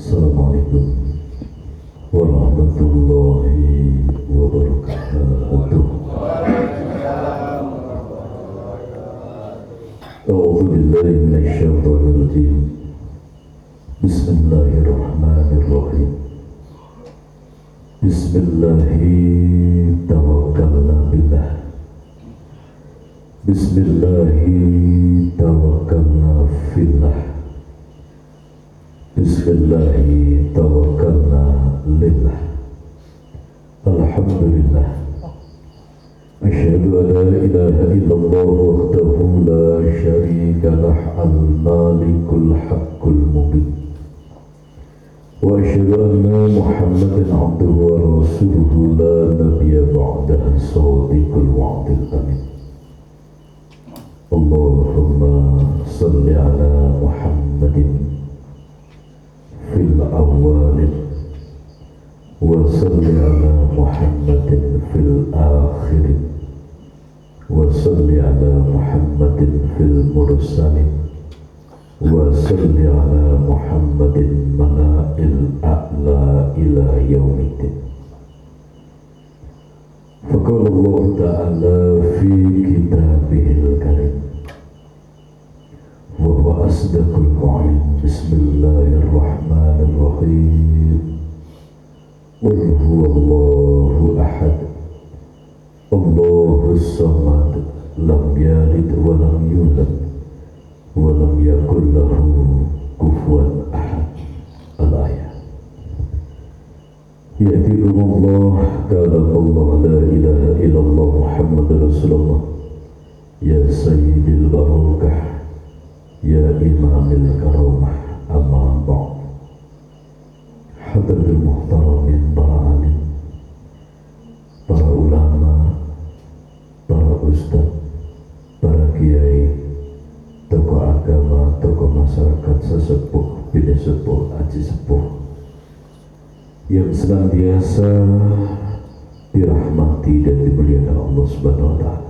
Assalamualaikum warahmatullahi wabarakatuh. A'udzu billahi minasyaitonir rajim. Bismillahirrahmanirrahim. Bismillahi tawakkalna billah. Bismillahi tawakkalna fillah. Bismillahi tawakkalna lillah. Alhamdulillah. Asyhadu an la ilaha illallah wahdahu la syarika lah al-malikul haqqul mubin. Wa asyhadu anna Muhammadan abduhu wa rasuluhu la nabiyya ba'dahu shadiqul wa'dil amin. Allahumma salli ala Muhammadin fil awwalin wa salli ala Muhammadin fil akhirin wa salli ala Muhammadin fil mursalin wa salli ala Muhammadin mala'il a'la ila yaumiddin. Faqala Allah ta'ala fi kitabihil karim wa huwa asdaqul qa'il. Bismillahirrahmanirrahim. Qul huwallahu ahad, Allahus samad, lam yalid wa lam yulad wa lam yakul lahu kufuwan ahad. Al-ayah. Ya'tikumullah kalam Allah la ilaha illallah Muhammadur Rasulullah. Ya sayyidil barakah, ya imamil karamah, amma ba'd. Hadratul muhtaramin, para alim, para ulama, para ustaz, para kiai, tokoh agama, tokoh masyarakat, sesepuh, bini sepuh, aji sepuh yang senantiasa dirahmati dan dimuliakan Allah Subhanahu wa ta'ala.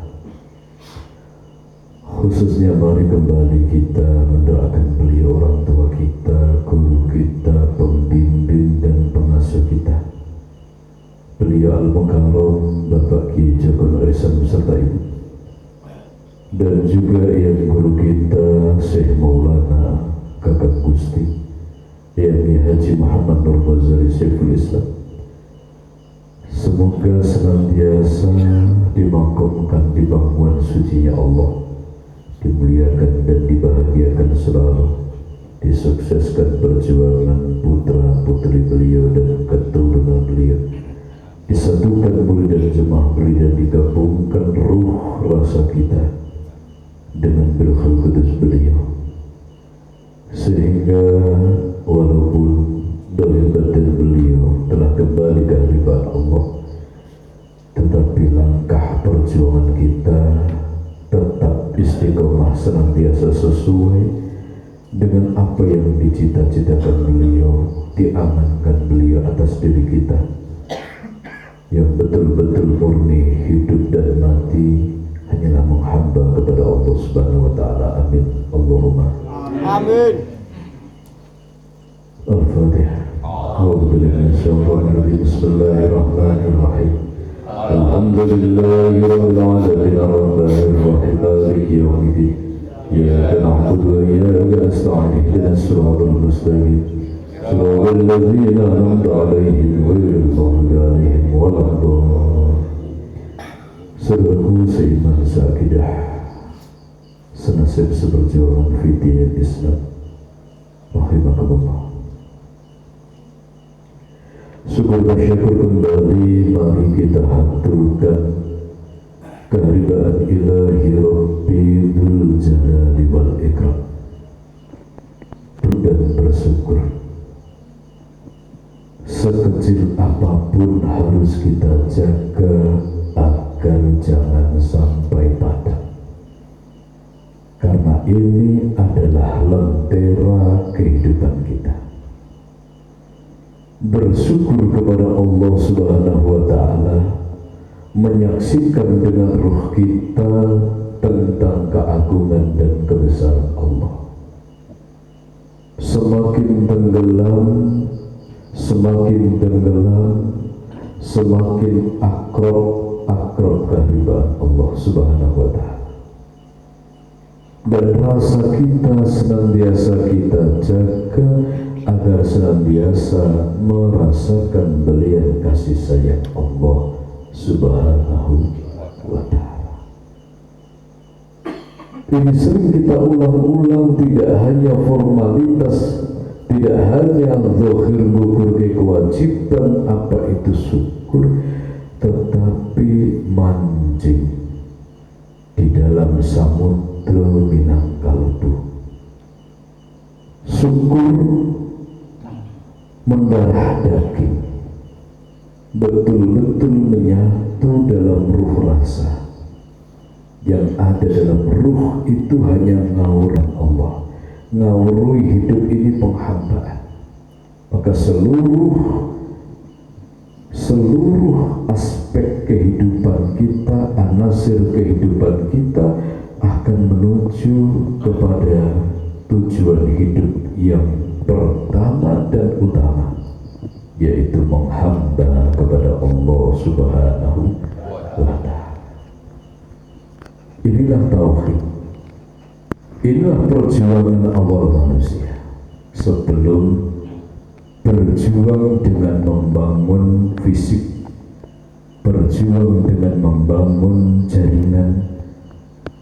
Khususnya mari kembali kita mendoakan beliau, orang tua kita, guru kita, pembimbing dan pengasuh kita, beliau Al-Mukarram Bapak Ki Joko Nur Ihsan beserta ibu, dan juga yang guru kita Syekh Maulana Kakak Gusti yakni Haji Muhammad Nur Ghazali Syekhul Islam. Semoga senantiasa dimakamkan di pangkuan sucinya Allah, dimuliakan dan dibahagiakan selalu, disukseskan perjuangan putra putri beliau dan keturunan beliau, disatukan murid dan jemaah beliau, dan digabungkan ruh rasa kita dengan Ruhul Qudus beliau, sehingga walaupun doa batin beliau telah kembali ke hadirat Allah, tetapi langkah perjuangan kita tetap istiqomah senantiasa sesuai dengan apa yang dicita-citakan beliau, diamankan beliau atas diri kita, yang betul-betul murni hidup dan mati hanyalah menghamba kepada Allah Subhanahu wa ta'ala. Amin. Allahumma amin. Al-Fatihah. Bismillahirrahmanirrahim. Alhamdulillahi rabbil alamin arrahmanir rahim maliki yaumiddin. Iyyaka na'budu wa iyyaka nasta'in ihdinas siratal mustaqim. Siratal ladzina an'amta 'alaihim ghairil maghdubi 'alaihim waladdallin. Saudaraku seiman seakidah, senasib seperjuangan fi dinil Islam, rahimakumullah. Syukur bersyukur kembali mari kita haturkan kehadiran ilahi Rabbi dzul jalali wal ikram, dan bersyukur sekecil apapun harus kita jaga agar jangan sampai padam, karena ini adalah lentera kehidupan kita. Bersyukur kepada Allah Subhanahu wa ta'ala, menyaksikan dengan ruh kita tentang keagungan dan kebesaran Allah. semakin tenggelam, semakin tenggelam, semakin akrab kehadiran Allah Subhanahu wa Ta'ala. Dan rasa kita senantiasa kita jaga agar senantiasa merasakan belian kasih sayang Allah Subhanahu wa Ta'ala. Ini sering kita ulang-ulang, tidak hanya formalitas, tidak hanya zahir gugur kewajiban apa itu syukur, tetapi mancing di dalam samudra minang kalbu. Syukur mendarah daging, betul-betul menyatu dalam ruh rasa. Yang ada dalam ruh itu hanya ngawuran Allah, ngawuri hidup ini penghambaan. Maka seluruh aspek kehidupan kita, anasir kehidupan kita akan menuju kepada tujuan hidup yang pertama dan utama, yaitu menghamba kepada Allah Subhanahu wa Ta'ala. Inilah tauhid, inilah perjuangan awal manusia sebelum berjuang dengan membangun fisik, berjuang dengan membangun jaringan,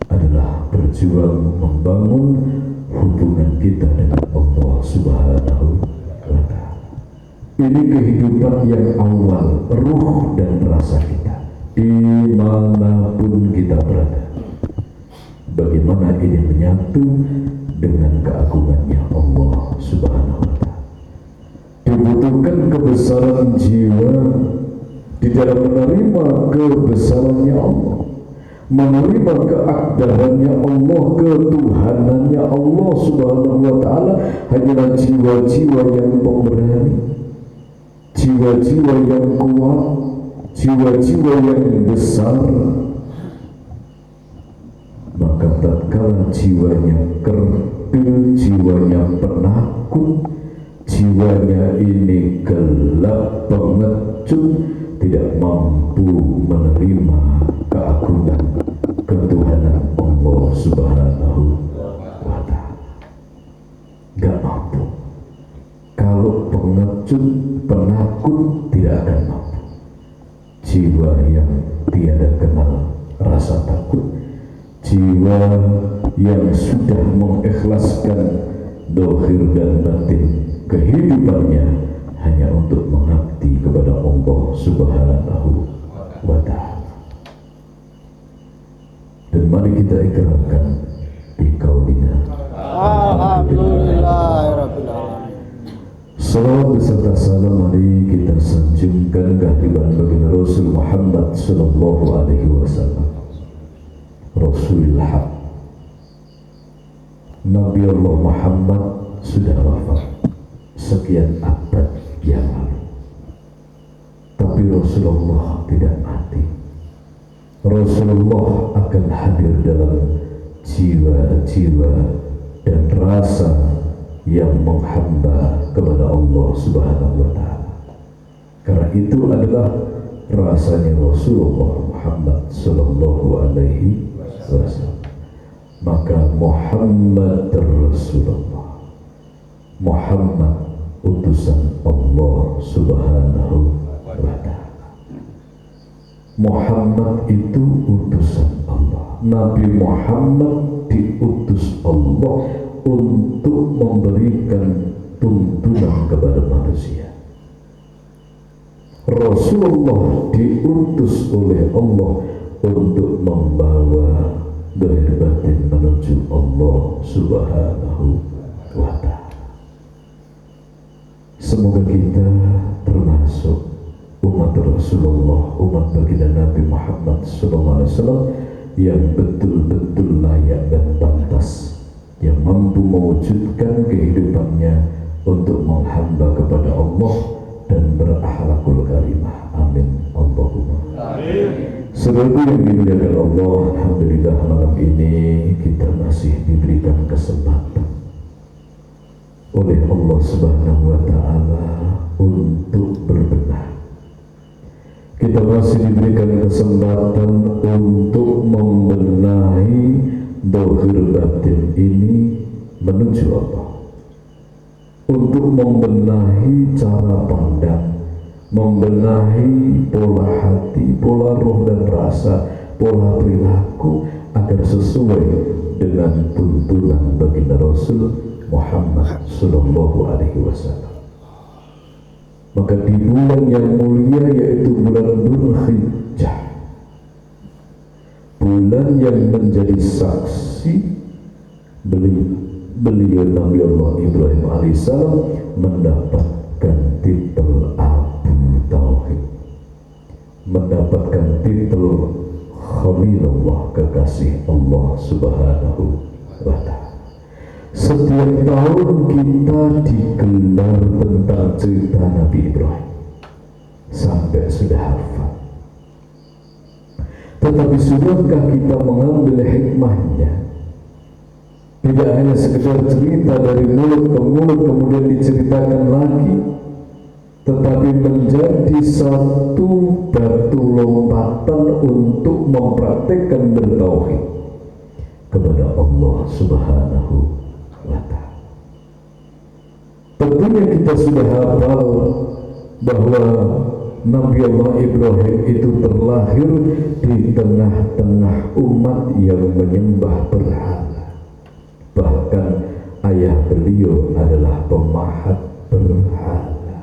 adalah berjuang membangun hubungan kita dengan Allah Subhanahu wa Ta'ala. Ini kehidupan yang awal, ruh dan rasa kita dimanapun kita berada. Bagaimana ini menyatu dengan keagungannya Allah Subhanahu wa Ta'ala. Dibutuhkan kebesaran jiwa di dalam menerima kebesarannya Allah, menerima keakdarannya Allah, ketuhanannya Allah Subhanahu wa Ta'ala. Hanyalah jiwa-jiwa yang pemberani, jiwa-jiwa yang kuat, jiwa-jiwa yang besar. Maka tatkala jiwanya kerdil, jiwanya penakut, jiwanya ini gelap pengecut, tidak mampu menerima keagungan ketuhanan Allah Subhanahu wa Ta'ala. Gak mampu. Kalau pengecut, penakut tidak akan mampu. Jiwa yang tiada kenal rasa takut, jiwa yang sudah mengikhlaskan dohir dan batin kehidupannya hanya untuk mengabdi kepada Allah Subhanahu wa Ta'ala. Dan mari kita ikrarkan di qaulina alhamdulillahirabbil alamin. Salawat beserta salam mari kita sanjungkan kehadiran baginda Rasul Muhammad sallallahu alaihi wasallam, Rasulul Haq. Nabi Allah Muhammad sudah wafat sekian abad yang lalu, tapi Rasulullah tidak mati. Rasulullah akan hadir dalam jiwa-jiwa dan rasa yang menghamba kepada Allah Subhanahu wa Ta'ala. Karena itu adalah rasanya Rasulullah Muhammad sallallahu alaihi wasallam. Maka Muhammad Rasulullah, Muhammad utusan Allah Subhanahu wa Ta'ala. Muhammad itu utusan Allah. Nabi Muhammad diutus Allah untuk memberikan tuntunan kepada manusia. Rasulullah diutus oleh Allah untuk membawa dohir batin menuju Allah Subhanahu wa Ta'ala. Semoga kita termasuk umat Rasulullah, umat baginda Nabi Muhammad SAW yang betul-betul layak dan pantas, yang mampu mewujudkan kehidupannya untuk menghamba kepada Allah dan berakhlakul karimah. Amin Allahumma amin. Saudara yang dimuliakan Allah, alhamdulillah malam ini kita masih diberikan kesempatan oleh Allah Subhanahu wa Ta'ala untuk berbenah. Kita masih diberikan kesempatan untuk membenahi dohir batin ini menuju Allah, untuk membenahi cara pandang, membenahi pola hati, pola roh dan rasa, pola perilaku agar sesuai dengan tuntunan baginda Rasul Muhammad Sallallahu Alaihi Wasallam. Maka di bulan yang mulia yaitu bulan Dzulhijjah, bulan yang menjadi saksi beliau Nabi Allah Ibrahim alaihissalam mendapatkan titel Abu Tauhid, mendapatkan titel Khalilullah, kekasih Allah Subhanahu wa Ta'ala. Setiap tahun kita digelar tentang cerita Nabi Ibrahim sampai sudah hafal. Tetapi sudahkah kita mengambil hikmahnya? Tidak hanya sekedar cerita dari mulut ke mulut kemudian diceritakan lagi, tetapi menjadi satu batu lompatan untuk mempraktikkan bertauhid kepada Allah Subhanahu wa Ta'ala. Tentunya kita sudah hafal bahwa Nabi Allah Ibrahim itu terlahir di tengah-tengah umat yang menyembah berhala. Bahkan ayah beliau adalah pemahat berhala.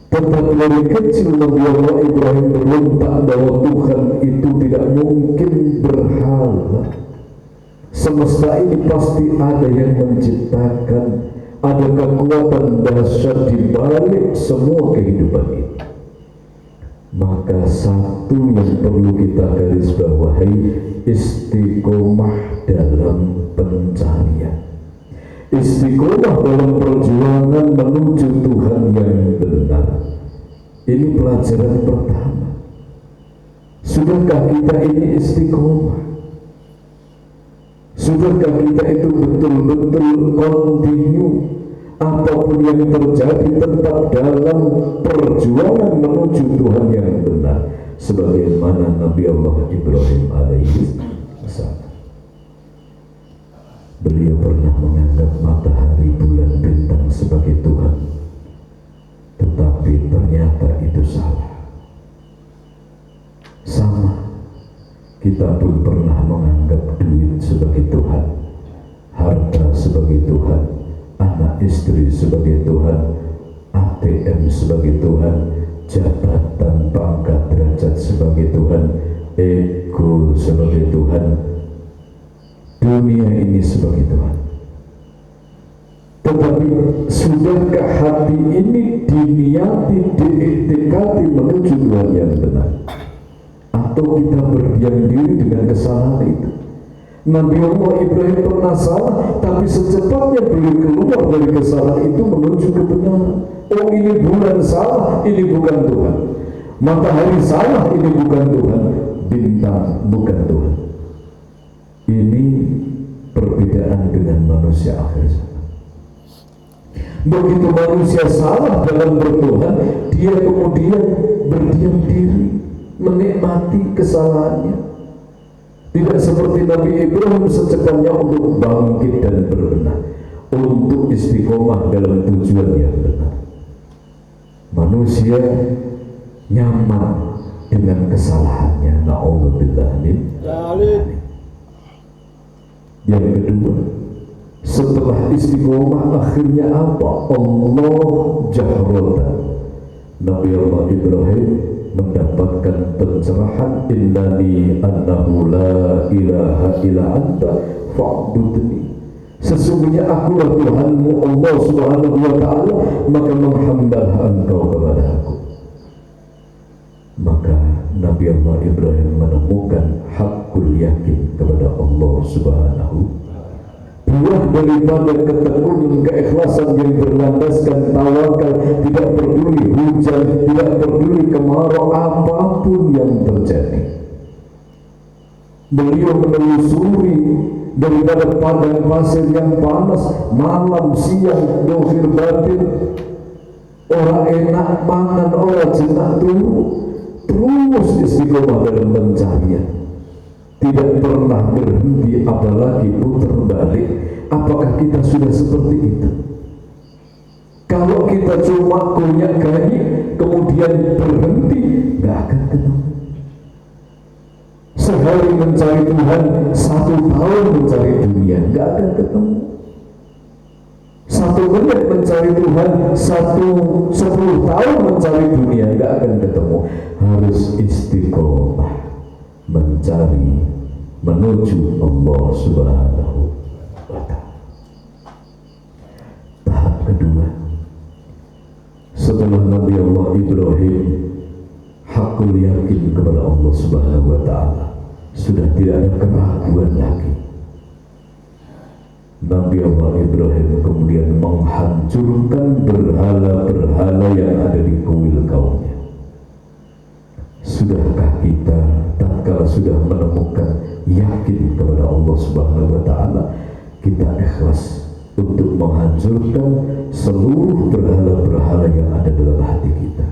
Tetapi dari kecil Nabi Allah Ibrahim berontak bahwa Tuhan itu tidak mungkin berhala. Semesta ini pasti ada yang menciptakan, ada kekuatan dahsyat di balik semua kehidupan ini. Maka satu yang perlu kita garis bawahi, istiqomah dalam pencarian, istiqomah dalam perjuangan menuju Tuhan yang benar. Ini pelajaran pertama. Sudahkah kita ini istiqomah? Sudahkah kita itu betul-betul kontinu? Apapun yang terjadi tetap dalam perjuangan menuju Tuhan yang benar, sebagaimana Nabi Allah Ibrahim alaihi salam. Beliau pernah menganggap matahari, bulan, bintang sebagai Tuhan, tetapi ternyata itu salah. Sama, kita pun pernah menganggap duit sebagai Tuhan, harta sebagai Tuhan, anak istri sebagai Tuhan, ATM sebagai Tuhan, jabatan, pangkat, derajat sebagai Tuhan, ego sebagai Tuhan, dunia ini sebagai Tuhan. Tetapi sudahkah hati ini diniati, diiktikati menuju Tuhan yang benar? Atau kita berdiam diri dengan kesalahan itu? Nabi Allah Ibrahim pernah salah, tapi secepatnya beliau keluar dari kesalahan itu menuju kebenaran. Oh, ini bulan salah, ini bukan Tuhan. Matahari salah, ini bukan Tuhan. Bintang bukan Tuhan. Ini perbedaan dengan manusia akhir zaman. Begitu manusia salah dalam bertuhan, dia kemudian berdiam diri, menikmati kesalahannya. Tidak seperti Nabi Ibrahim secepatnya untuk bangkit dan berbenah, untuk istiqomah dalam tujuan yang benar. Manusia nyaman dengan kesalahannya. Na'udzubillah min dzalik. Yang kedua, setelah istiqomah akhirnya apa? Allah jahratan. Nabi Allah Ibrahim mendapatkan pencerahan, innani annahu la ilaha illa anta fa'budni. Sesungguhnya akulah Tuhanmu Allah Subhanahu wa Ta'ala, maka menghambalah engkau kepada aku. Maka Nabi Allah Ibrahim menemukan hakul yakin kepada Allah Subhanahu. Buah daripada ketekunan, keikhlasan yang berlandaskan tawakal, tidak peduli hujan, tidak peduli kemarau, apapun yang terjadi. Beliau menelusuri daripada padang pasir yang panas, malam siang dohir batin, orang enak mangan, orang jenak turu, terus istiqomah dalam pencarian, tidak pernah berhenti, apalagi putar balik. Apakah kita sudah seperti itu? Kalau kita cuma konyak gaji kemudian berhenti, nggak akan ketemu. Sehari mencari Tuhan, 1 tahun mencari dunia, nggak akan ketemu. 1 menit mencari Tuhan, 10 tahun mencari dunia, nggak akan ketemu. Harus istiqomah mencari menuju Allah Subhanahu wa Ta'ala. Tahap kedua, setelah Nabi Allah Ibrahim hakul yakin kepada Allah Subhanahu wa Ta'ala, sudah tidak ada keraguan lagi, Nabi Allah Ibrahim kemudian menghancurkan berhala-berhala yang ada di kuil kaumnya. Sudahkah kita tatkala sudah menemukan yakin kepada Allah Subhanahu wa Ta'ala, kita ikhlas untuk menghancurkan seluruh berhala-berhala yang ada dalam hati kita,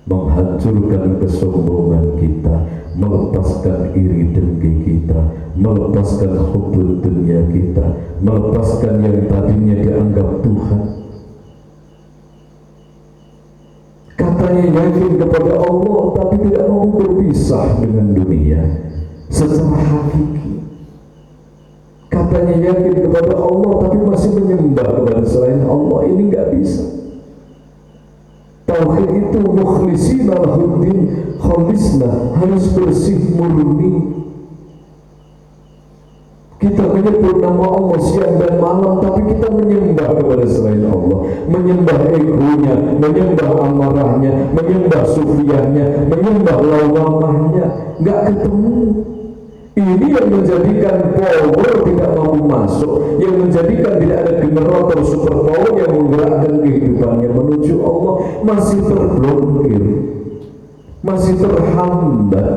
menghancurkan kesombongan kita, melepaskan iri dengki kita, melepaskan hubbud dunia kita, melepaskan yang tadinya dianggap Tuhan. Katanya yakin kepada Allah tapi tidak mau berpisah dengan dunia secara hakiki. Katanya yakin kepada Allah tapi masih menyembah kepada selain Allah. Ini nggak bisa. Tauhid itu mukhlisina lahuddin khalisna, harus bersih murni. Kita menyebut nama Allah siang dan malam tapi kita menyembah kepada selain Allah, menyembah egonya, menyembah amarahnya, menyembah sufiahnya, menyembah lawamahnya. Nggak ketemu. Ini yang menjadikan power tidak mampu masuk, yang menjadikan tidak ada generator super power yang menggerakkan kehidupannya menuju Allah, masih terblokir, masih terhambat,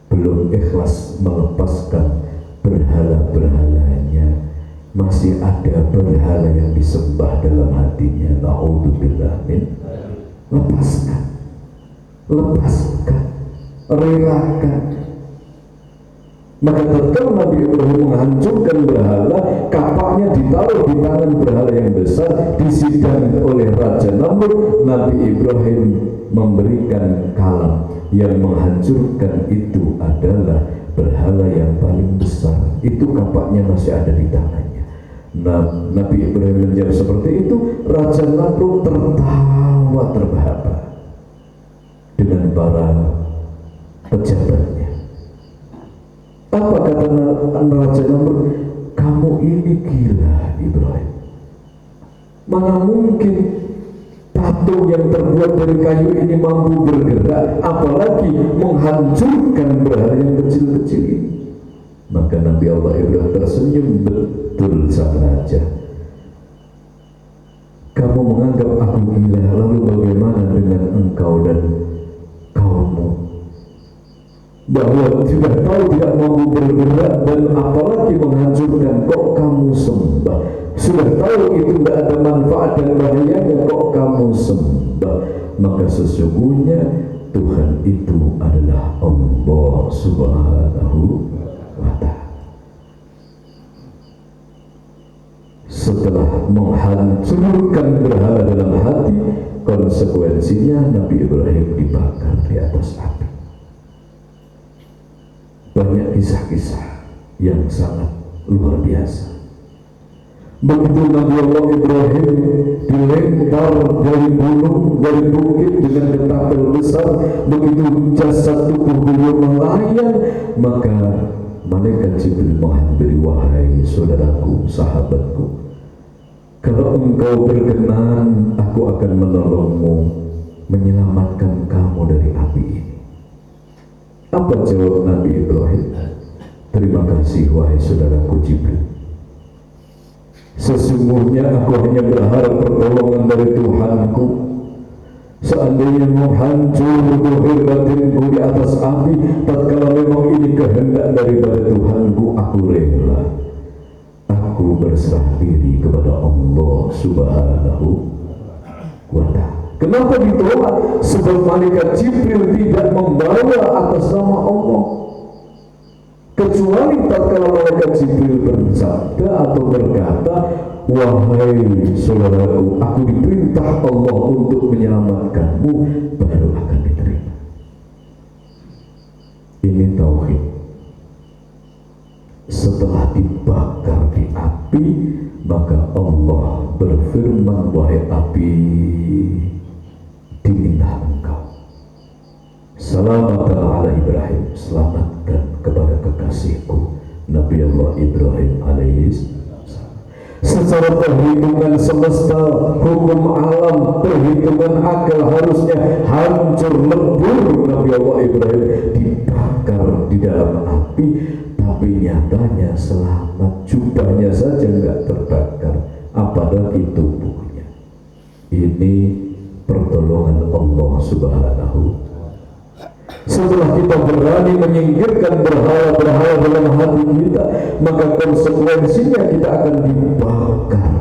belum ikhlas melepaskan berhala-berhalanya, masih ada berhala yang disembah dalam hatinya. Na'udzubillah min. Lepaskan, relakan. Maka tatkala Nabi Ibrahim menghancurkan berhala, kapaknya ditaruh di tangan berhala yang besar, disidang oleh Raja Namrud. Nabi Ibrahim memberikan kalam, yang menghancurkan itu adalah berhala yang paling besar. Itu kapaknya masih ada di tangannya. Nabi Ibrahim menjawab seperti itu. Raja Namrud tertawa terbahak-bahak dengan para pejabatnya. Apa kata Raja Namrud? Kamu ini gila Ibrahim. Mana mungkin patung yang terbuat dari kayu ini mampu bergerak, apalagi menghancurkan berhala yang kecil-kecil ini. Maka Nabi Allah Ibrahim tersenyum, betul sang raja. Kamu menganggap aku gila, lalu bagaimana dengan engkau dan kaummu? Bahwa sudah tahu tidak mampu bergerak dan apalagi menghancurkan, kok kamu sembah? Sudah tahu itu tidak ada manfaat dan bahayanya, kok kamu sembah? Maka sesungguhnya Tuhan itu adalah Allah Subhanahu wa Ta'ala. Setelah menghancurkan berhala dalam hati, konsekuensinya Nabi Ibrahim dibakar di atas api. Banyak kisah-kisah yang sangat luar biasa. Begitu Nabi Allah Ibrahim dilempar dari gunung, dari bukit dengan getapel besar, begitu jasad tubuh beliau melayang, maka malaikat Jibril menghampiri, wahai saudaraku, sahabatku, kalau engkau berkenan, aku akan menolongmu, menyelamatkan kamu dari api ini. Apa jawab Nabi Ibrahim? Terima kasih wahai saudaraku Jibril. Sesungguhnya aku hanya berharap pertolongan dari Tuhanku. Seandainya mau hancur lahir batinku di atas api, tatkala memang ini kehendak daripada Tuhanku, aku rela. Aku berserah diri kepada Allah Subhanahu wa ta'ala. Kenapa ditolak? Sebab malaikat Jibril tidak membawa atas nama Allah, kecuali tatkala malaikat Jibril bersabda atau berkata, wahai saudaraku, aku diperintah Allah untuk menyelamatkanmu, baru akan diterima. Ini tauhid. Setelah dibakar di api, maka Allah berfirman, wahai api, dinginlah engkau. Salamatan ala Ibrahim, selamatkan kepada kekasihku Nabi Allah Ibrahim alaihissalam. Secara perhitungan semesta, hukum alam, perhitungan akal, harusnya hancur lebur Nabi Allah Ibrahim dibakar di dalam api, tapi nyatanya selamat, jubahnya saja enggak terbakar, apalagi tubuhnya. Ini pertolongan Allah Subhanahu. Setelah kita berani menyingkirkan berhala-berhala dalam hati kita, maka konsekuensinya kita akan dibakar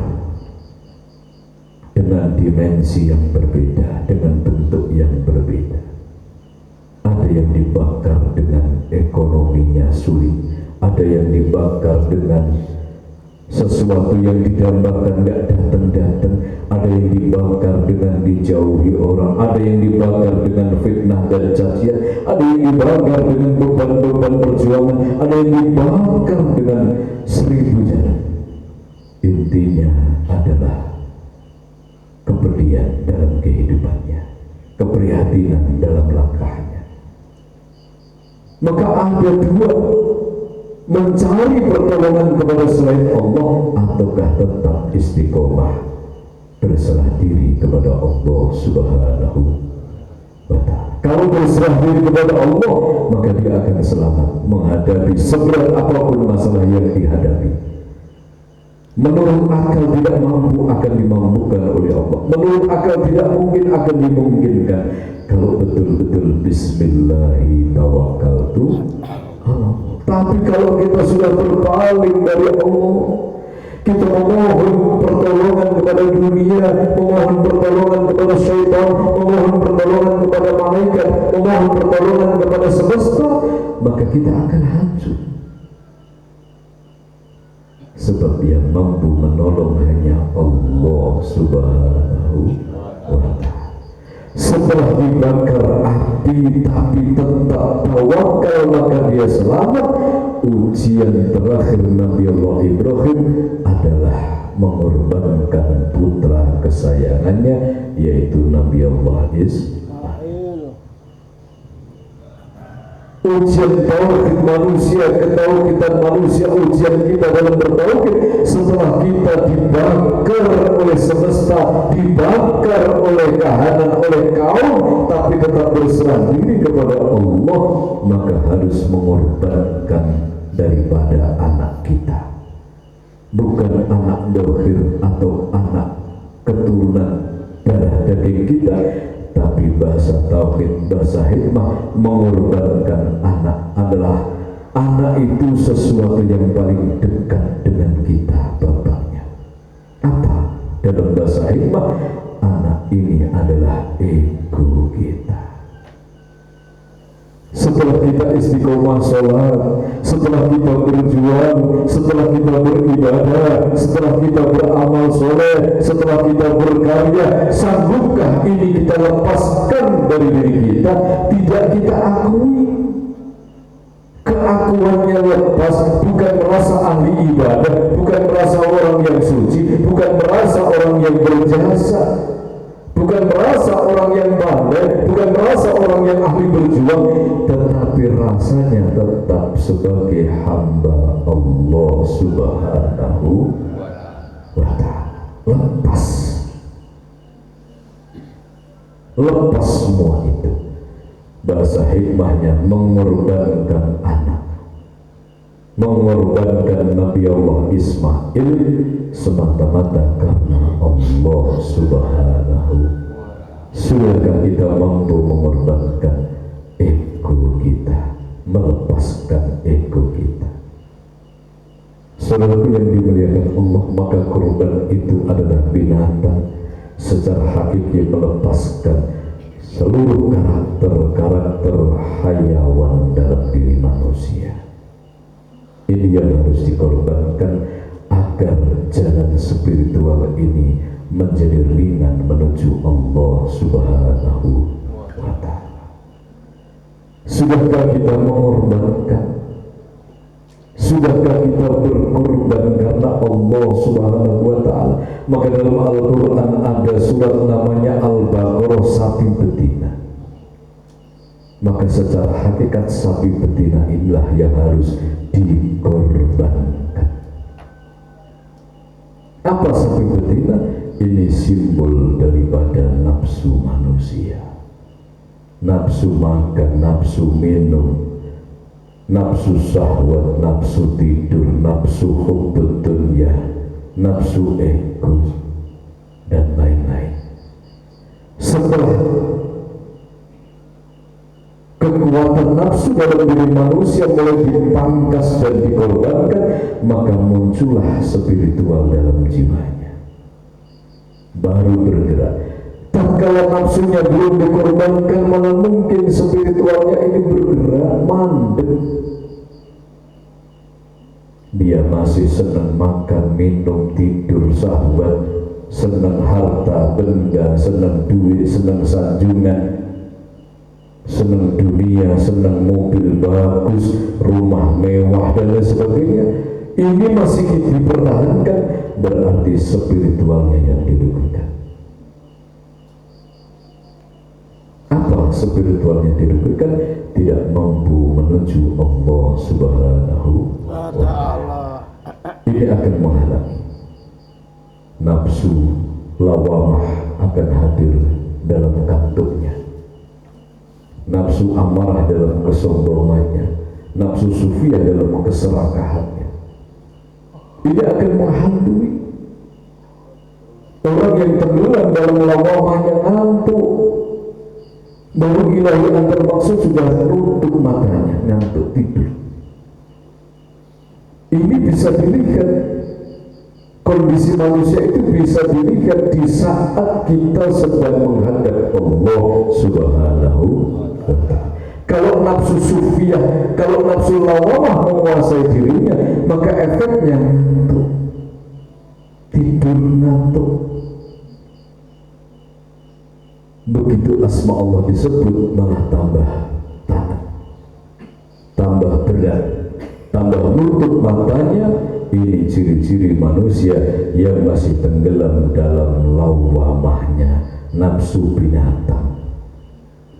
dengan dimensi yang berbeda, dengan bentuk yang berbeda. Ada yang dibakar dengan ekonominya sulit, ada yang dibakar dengan sesuatu yang didambakan gak datang-datang, ada yang dibakar dengan dijauhi orang, ada yang dibakar dengan fitnah dan cacian, ada yang dibakar dengan beban-beban perjuangan, ada yang dibakar dengan 1000 jalan. Intinya adalah kepedihan dalam kehidupannya, keprihatinan dalam langkahnya. Maka ada dua, mencari pertolongan kepada selain Allah, ataukah tetap istiqomah berserah diri kepada Allah Subhanahu wa ta'ala. Kalau berserah diri kepada Allah, maka dia akan selamat menghadapi seberat apapun masalah yang dihadapi. Menurut akal tidak mampu, akan dimampukan oleh Allah. Menurut akal tidak mungkin, akan dimungkinkan. Kalau betul-betul bismillahi tawakkaltu. Tapi kalau kita sudah berpaling dari Allah, kita memohon pertolongan kepada dunia, memohon pertolongan kepada syaitan, memohon pertolongan kepada malaikat, memohon pertolongan kepada semesta, maka kita akan hancur. Sebab yang mampu menolong hanya Allah Subhanahu wa ta'ala. Setelah dibakar api tapi tetap tawakal, maka dia selamat. Ujian terakhir Nabi Allah Ibrahim adalah mengorbankan putra kesayangannya, yaitu Nabi Allah Ismail. Ujian tauhid manusia, ketauhidan manusia, ujian kita dalam bertauhid. Setelah kita dibakar oleh semesta, dibakar oleh kahanan, oleh kaum, tapi tetap berserah diri kepada Allah, maka harus mengorbankan daripada anak kita. Bukan anak dohir atau anak keturunan darah daging kita, tapi bahasa tauhid, bahasa hikmah, mengorbankan anak adalah anak itu sesuatu yang paling dekat dengan kita, bapaknya. Apa? Dalam bahasa hikmah, anak ini adalah ego kita. Setelah kita istiqomah sholat, setelah kita berjuang, setelah kita beribadah, setelah kita beramal soleh, setelah kita berkarya, sanggupkah ini kita lepaskan dari diri kita? Tidak kita akui. Keakuannya lepas, bukan merasa ahli ibadah, bukan merasa orang yang suci, bukan merasa orang yang berjasa, bukan merasa orang yang pandai, bukan merasa orang yang ahli berjuang, tetapi rasanya tetap sebagai hamba Allah Subhanahu wa ta'ala. Lepas semua itu. Bahasa hikmahnya mengorbankan anak, mengorbankan Nabi Allah Ismail semata-mata karena Allah Subhanahu Sudahkah kita mampu mengorbankan ego kita, melepaskan ego kita? Saudaraku yang dimuliakan Allah, maka korban itu adalah binatang secara hakiki melepaskan seluruh karakter hayawan dalam diri manusia. Ini yang harus dikorbankan agar jalan spiritual ini menjadi ringan menuju Allah Subhanahu wa Ta'ala. Sudahkah kita mengorbankan? Sudahkah kita berkorban karena Allah Subhanahu wa Ta'ala? Maka dalam Al-Quran ada surat namanya Al-Baqarah, sapi betina. Maka secara hakikat sapi betina inilah yang harus dikorbankan. Apa sapi betina? Ini simbol daripada nafsu manusia. Nafsu makan, nafsu minum, nafsu syahwat, nafsu tidur, nafsu hubbud dunya, nafsu ego, dan lain-lain. Setelah kekuatan nafsu dalam diri manusia mulai dipangkas dan dikorbankan, maka muncullah spiritual dalam jiwanya, baru bergerak. Tatkala nafsunya belum dikorbankan, mana mungkin spiritualnya ini bergerak, mandek. Dia masih senang makan, minum, tidur, syahwat, senang harta benda, senang duit, senang sanjungan, senang dunia, senang mobil bagus, rumah mewah, dan lain sebagainya. Ini masih dipertahankan, berarti spiritualnya yang dirugikan. Apa spiritualnya dirugikan? Tidak mampu menuju Allah Subhanahu wa Ta'ala. Ini akan menghalangi. Nafsu lawamah akan hadir dalam kantuknya, nafsu amarah dalam kesombongannya, nafsu sufiyah dalam keserakahannya. Ini akan menghantui. Orang yang tenggelam dalam lawamahnya ngantuk, baru ilahi antar maksud sudah nutup matanya, ngantuk, tidur. Ini bisa dilihat, kondisi manusia itu bisa dilihat di saat kita sedang menghadap Allah Subhanahu wa Ta'ala. Kalau nafsu sufiyah, kalau nafsu lawamah menguasai dirinya, maka efeknya ngantuk, tidur, ngantuk. Begitu asma Allah disebut, malah tambah taat, tambah berat, tambah nutup matanya. Ini ciri-ciri manusia yang masih tenggelam dalam lawamahnya, nafsu binatang.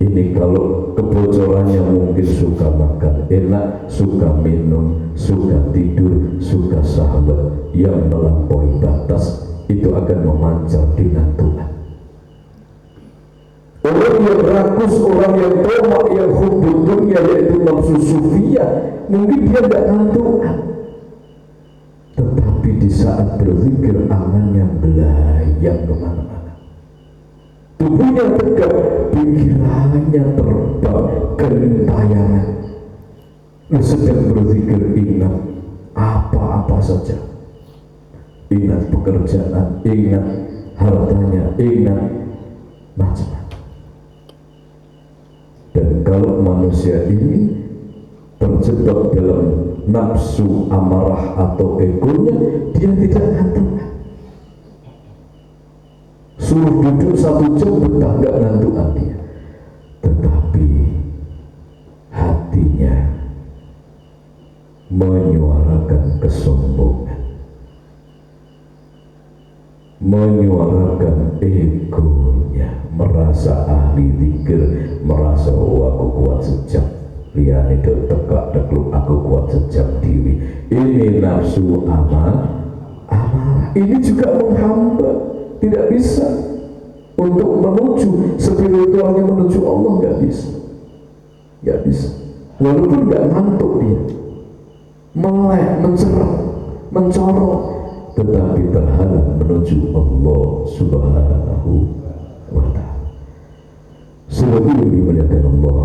Ini kalau kebocorannya mungkin suka makan enak, suka minum, suka tidur, suka syahwat yang melampaui batas, itu akan memancar dengan Tuhan. Orang yang rakus, orang yang tomak, yang hubbud dunya, yaitu nafsu sufiyah, mungkin dia tidak ngantukan, tetapi di saat berzikir angannya belayang kemana-mana, tubuhnya tegak, pikirannya terbang gentayangan. Sedang berzikir ingat apa-apa saja, ingat pekerjaan, ingat hartanya, ingat macam-macam. Dan kalau manusia ini terjebak dalam nafsu amarah atau egonya, dia tidak ngantuk. Suruh duduk 1 jam betah, nggak ngantukan dia. Tetapi hatinya menyuarakan kesombongan, menyuarakan egonya, merasa ahli zikir, merasa aku kuat sejam, liane tekak tekluk aku kuat sejam diri. Ini nafsu amarah. Ini juga menghambat, tidak bisa untuk menuju spiritualnya, menuju Allah, nggak bisa. Walaupun nggak ngantuk dia, melek, mencerah, mencorok, tetapi terhalang menuju Allah Subhanahu wa Ta'ala. Sebab itu dimuliakan Allah,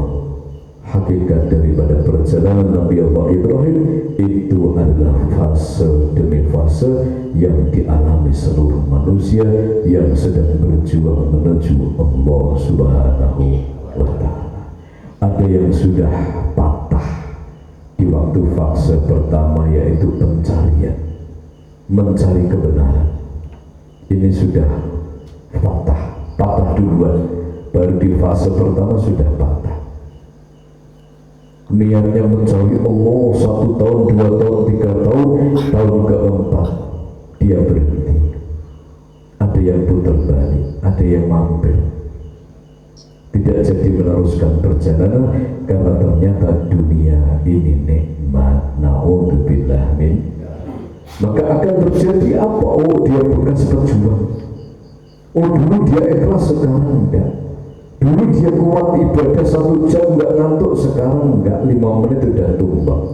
hakikat daripada perjalanan Nabi Allah Ibrahim itu adalah fase demi fase yang dialami seluruh manusia yang sedang berjuang menuju Allah Subhanahu wa Ta'ala. Ada yang sudah patah di waktu fase pertama, yaitu pencarian, mencari kebenaran. Ini sudah patah duluan, baru di fase pertama sudah patah. Niatnya mencari Allah 1 tahun, 2 tahun, 3 tahun, tahun keempat dia berhenti. Ada yang putar balik, ada yang mampir, tidak jadi meneruskan perjalanan karena ternyata dunia ini nikmat, na'udzubillah min. Maka akan terjadi apa? Oh, dia bekas berjuang. Oh, dulu dia ikhlas, sekarang enggak. Dulu dia kuat ibadah 1 jam enggak ngantuk, sekarang enggak, 5 menit sudah tumbang.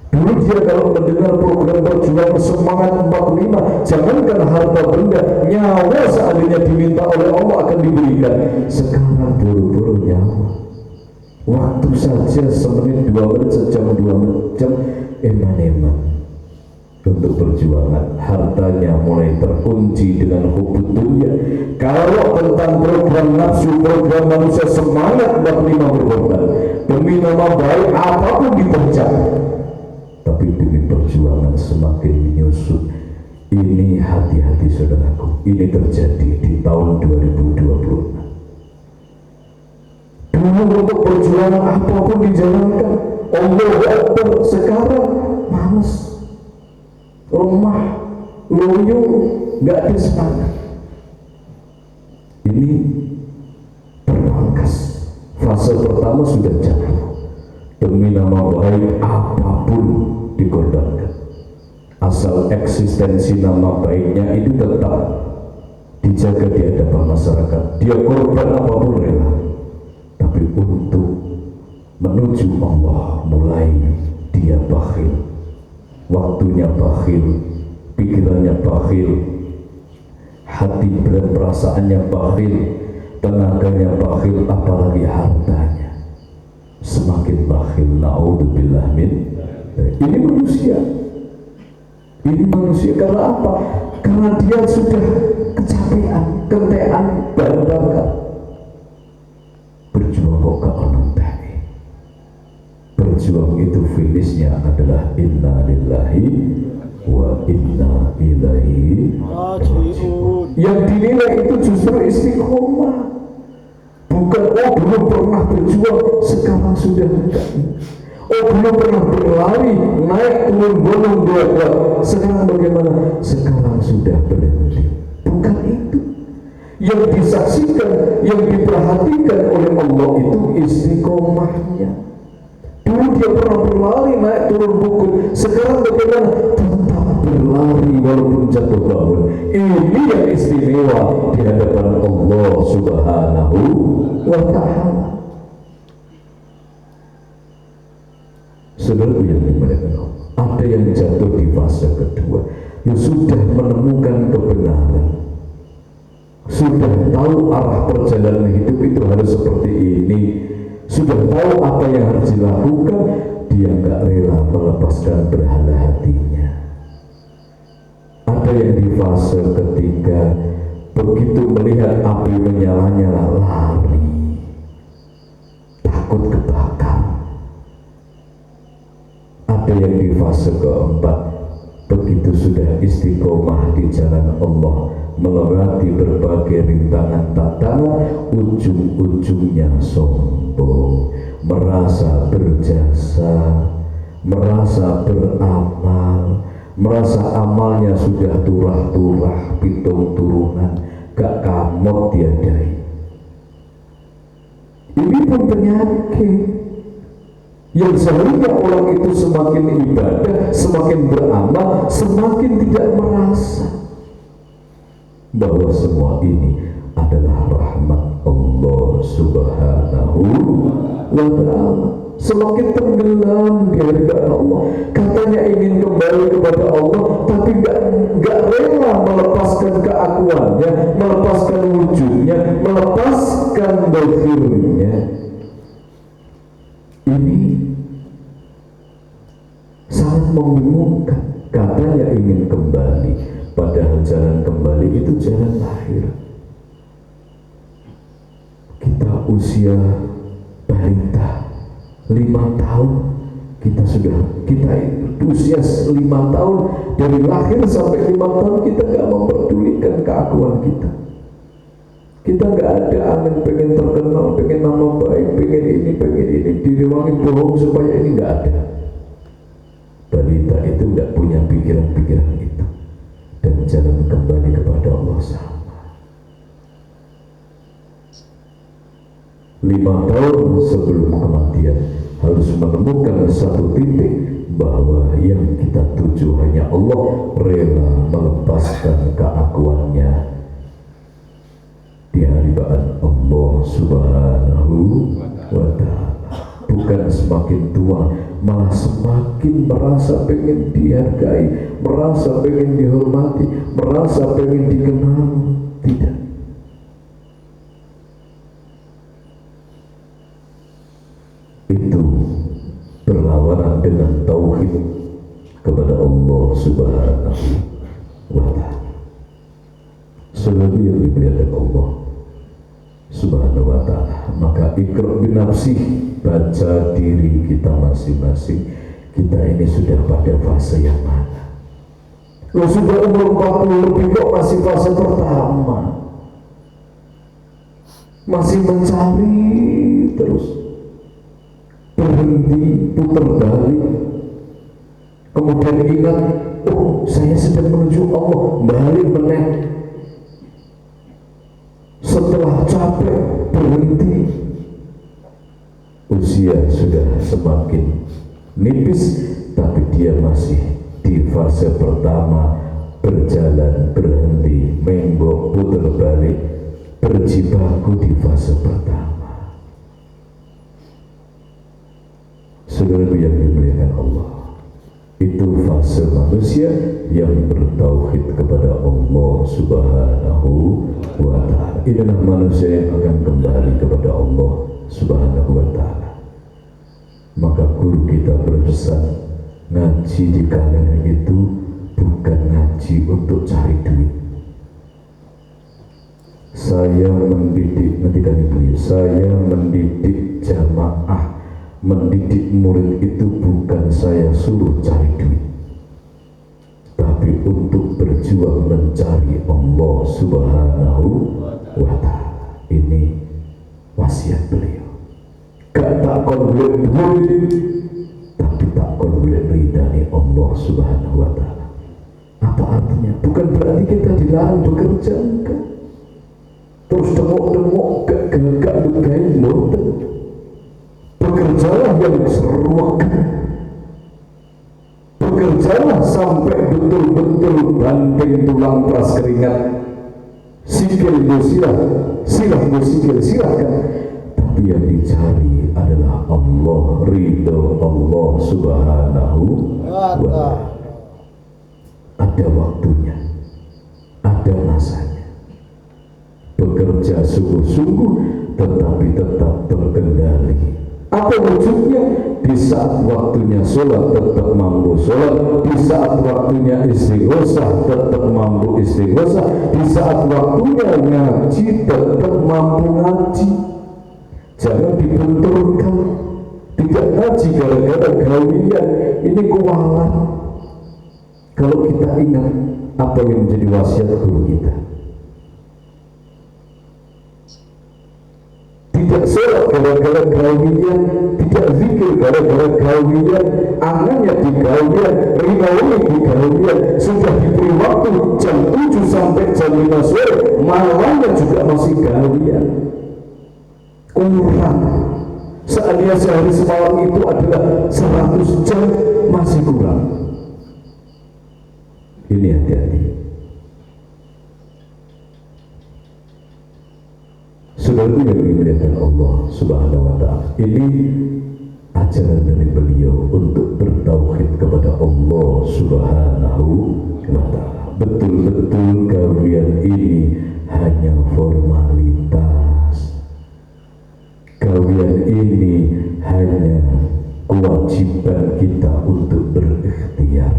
Dulu dia kalau mendengar program berjuang semangat 45, jangankan harta benda, nyawa seandainya diminta oleh Allah akan diberikan. Sekarang buru-buru nyawa, waktu saja semenit, 2 menit, sejam, 2 jam, eman-eman untuk perjuangan. Hartanya mulai terkunci dengan hubud dunia. Kalau tentang program nafsu, program manusia, semangat 45 berkorban demi nama baik, apapun diterjang. Tapi demi perjuangan semakin menyusut. Ini hati-hati saudaraku, ini terjadi di tahun 2026. Dulu untuk perjuangan apapun dijalankan, Allahu Akbar. Sekarang malas, lemah, loyo, nggak ada semangat. Ini terpangkas. Fase pertama sudah jatuh. Demi nama baik apapun dikorbankan, asal eksistensi nama baiknya itu tetap dijaga di hadapan masyarakat. Dia korban apapun rela. Tapi untuk menuju Allah mulai dia bakhil, waktunya bakhil, pikirannya bakhil, hati dan perasaannya bakhil, tenaganya bakhil, apalagi hartanya semakin bakhil. Na'udzubillah min. Ini manusia. Ini manusia karena apa? Karena dia sudah kecapean, kentean, bahan bakar. Berjuang kok gak onontai. Berjuang itu finishnya adalah inna lillahi wa inna ilaihi raji'un. Yang dinilai itu justru istiqomah. Bukan, oh belum pernah berjuang, sekarang sudah enggak. Oh belum pernah berlari, naik turun gunung 2 kuat, sekarang bagaimana? Sekarang sudah berhenti. Bukan itu. Yang disaksikan, yang diperhatikan oleh Allah itu istiqomahnya. Dulu dia pernah berlari, naik turun bukit, sekarang bagaimana? Tetap berlari walaupun jatuh bangun. Ini yang istimewa di hadapan Allah Subhanahu wa Ta'ala. Saudara yang dimuliakan Allah, ada yang jatuh di fase kedua, yang sudah menemukan kebenaran, sudah tahu arah perjalanan hidup itu harus seperti ini, sudah tahu apa yang harus dilakukan, dia nggak rela melepaskan berhala hatinya. Ada yang di fase ketiga, begitu melihat api menyala-nyala lari, takut kebakar. Ada yang di fase keempat, begitu sudah istiqomah di jalan Allah, melewati berbagai rintangan tantangan, ujung-ujungnya sombong, merasa berjasa, merasa beramal, merasa amalnya sudah turah-turah, pitung turunan, gak kamot tiadai. Ini pun penyakit yang seharusnya orang itu semakin ibadah, semakin beramal, semakin tidak merasa bahwa semua ini adalah rahmat Allah Subhanahu wa Ta'ala. semakin tenggelam di hadapan Allah. Katanya ingin kembali kepada Allah, tapi nggak rela melepaskan keakuannya, melepaskan wujudnya, melepaskan dohirnya. Ini sangat membingungkan. Katanya ingin kembali, padahal jalan kembali itu jalan lahir. Kita usia balita 5 tahun, kita usia 5 tahun, dari lahir sampai 5 tahun kita gak memperdulikan keakuan kita. Kita gak ada angin pengen terkenal, pengen nama baik, pengen ini, direwangi bohong supaya ini gak ada. Balita itu gak punya pikiran-pikiran itu, dan jalan kembali kepada Allah sama. 5 tahun sebelum kematian harus menemukan satu titik bahwa yang kita tuju hanya Allah, rela melepaskan keakuannya di hadapan Allah Subhanahu wa Ta'ala. Bukan semakin tua malah semakin merasa pengen dihargai, merasa pengen dihormati, merasa pengen dikenal. Tidak. Itu berlawanan dengan tauhid kepada Allah Subhanahu wa Ta'ala. Saudara yang dimuliakan Allah Subhanahu wa Ta'ala, maka ikra binafsi, baca diri kita masing-masing. Kita ini sudah pada fase yang mana? Lo sudah umur 40 lebih kok masih fase pertama, masih mencari terus, berhenti, putar balik, kemudian ingat, oh saya sedang menuju Allah, balik meneng. Setelah capek, berhenti. Usia sudah semakin nipis, tapi dia masih di fase pertama, berjalan, berhenti, menggok, putar balik, berjibaku di fase pertama. Saudara yang dimuliakan Allah, itu fase manusia yang bertauhid kepada Allah Subhanahu wa Ta'ala. Inilah manusia yang akan kembali kepada Allah Subhanahu wa Ta'ala. Maka guru kita berpesan, ngaji di kalian itu bukan ngaji untuk cari duit. Saya mendidik, saya mendidik jamaah, mendidik murid itu bukan saya suruh cari duit, tapi untuk berjuang mencari Allah Subhanahu wa Ta'ala. Ini wasiat beliau. Gak takon boleh duit, tapi takon boleh ridani Allah Subhanahu wa Ta'ala. Apa artinya? Bukan berarti kita dilarang bekerja, enggak. Terus demok-demok gak begain, boten. Bekerjalah yang seruak, bekerjalah sampai betul-betul banting tulang peras keringat, sikil silah silahkan. Tapi yang dicari adalah Allah, ridho Allah Subhanahu wa Ta'ala. Ada waktunya, ada masanya. Bekerja sungguh-sungguh, tetapi tetap terkendali. Apa wujudnya? Di saat waktunya sholat tetap mampu sholat, di saat waktunya istighosah tetap mampu istighosah, di saat waktunya ngaji tetap mampu ngaji. Jangan dibenturkan. Tidak ngaji gara-gara gawian, ini kualat. Kalau kita ingat apa yang menjadi wasiat guru kita, tidak sholat gara-gara gawian, tidak zikir gara-gara gawian, angannya di gawian, rinawani di gawian, sudah diberi waktu jam 7 sampai jam 5 sore, malamnya juga masih gawian. Kurang. Seandainya sehari semalam itu adalah 100 jam, masih kurang. Ini hati-hati. Saudara yang dimuliakan Allah Subhanahu wa Ta'ala, ini ajaran dari beliau untuk bertauhid kepada Allah Subhanahu wa Ta'ala. Betul-betul kawian ini hanya formalitas. Kawian ini hanya kewajiban kita untuk berikhtiar,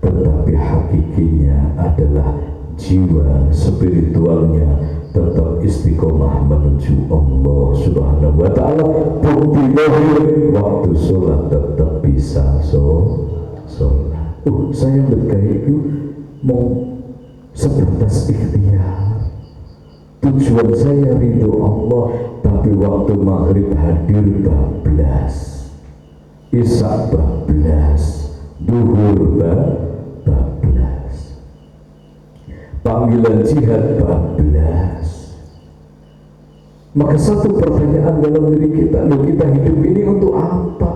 tetapi hakikinya adalah jiwa spiritualnya tetap istiqomah menuju Allah Subhanahu wa Ta'ala. Bukti lahir waktu sholat tetap bisa sholat. Saya berkait mau sebatas ikhtiar. Tujuan saya ridho Allah, tapi waktu maghrib hadir bablas, isya bablas, duhur bablas, panggilan jihad bablas. Maka satu pertanyaan dalam diri kita, kita hidup ini untuk apa?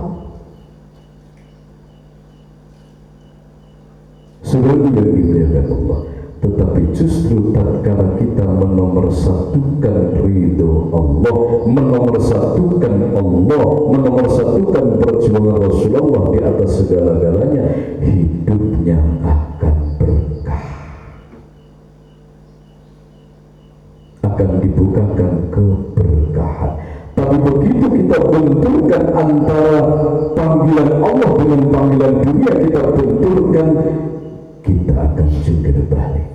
Saudara yang dimuliakan Allah, tetapi justru tatkala kita menomorsatukan ridho Allah, menomorsatukan Allah, menomorsatukan perjuangan Rasulullah di atas segala-galanya, hidupnya akan berkah, akan dibukakan keberkahan. Tapi begitu kita benturkan antara panggilan Allah dengan panggilan dunia, kita benturkan, kita akan jungkir balik,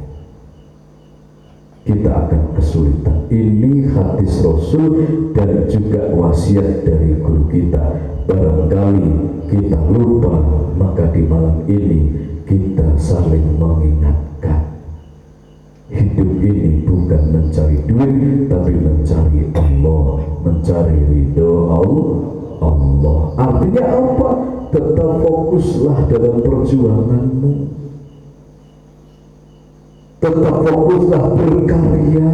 kita akan kesulitan. Ini hadis Rasul dan juga wasiat dari guru kita. Barangkali kita lupa, maka di malam ini kita saling mengingatkan. Hidup ini bukan mencari duit, tapi mencari Allah, mencari ridho Allah. Artinya apa? Tetap fokuslah dalam perjuanganmu. Tetap fokuslah berkarya.